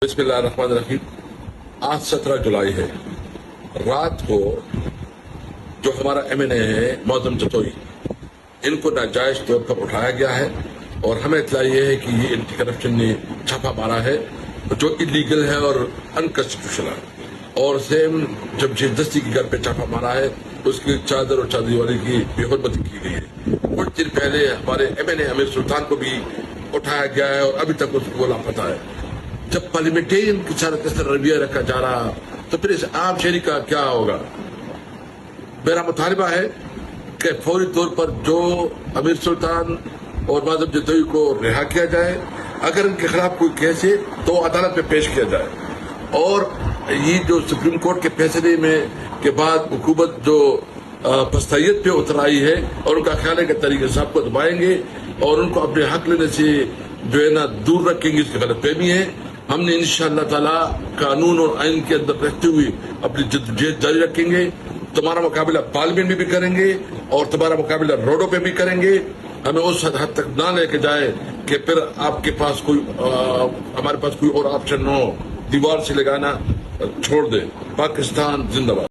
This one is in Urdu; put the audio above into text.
بسم اللہ الرحمن الرحیم۔ آج 17 جولائی ہے۔ رات کو جو ہمارا ایم این اے ہے معظم جتوئی، ان کو ناجائز طور پر اٹھایا گیا ہے اور ہمیں اطلاع یہ ہے کہ یہ اینٹی کرپشن نے چھاپا مارا ہے جو انلیگل ہے اور انکانسٹیٹیوشنل ہے، اور سیم جمشید دستی کے گھر پہ چھاپا مارا ہے، اس کی چادر اور چادری والی کی بے حرمتی کی گئی ہے۔ کچھ دن پہلے ہمارے ایم این اے امیر سلطان کو بھی اٹھایا گیا ہے اور ابھی تک اس کو لاپتہ ہے۔ جب پارلیمنٹرین کی ساتھ اس طرح رویہ رکھا جا رہا تو پھر اس عام شہری کا کیا ہوگا؟ میرا مطالبہ ہے کہ فوری طور پر جو امیر سلطان اور معظم جتوئی کو رہا کیا جائے، اگر ان کے خلاف کوئی کیس ہے تو عدالت میں پیش کیا جائے، اور یہ جو سپریم کورٹ کے فیصلے میں کے بعد حکومت جو پستائیت پہ اتر آئی ہے اور ان کا خیال ہے کہ طریقہ صاحب کو دبائیں گے اور ان کو اپنے حق لینے سے جو ہے نا دور رکھیں گے، اس کی غلط فہمی ہے۔ ہم نے انشاءاللہ تعالی قانون اور آئین کے اندر رہتے ہوئے اپنی جدوجہد جاری رکھیں گے۔ تمہارا مقابلہ پارلیمنٹ میں بھی کریں گے اور تمہارا مقابلہ روڈوں پہ بھی کریں گے۔ ہمیں اس حد تک نہ لے کے جائے کہ پھر آپ کے پاس کوئی ہمارے پاس کوئی اور آپشن نہ ہو، دیوار سے لگانا چھوڑ دے۔ پاکستان زندہ باد۔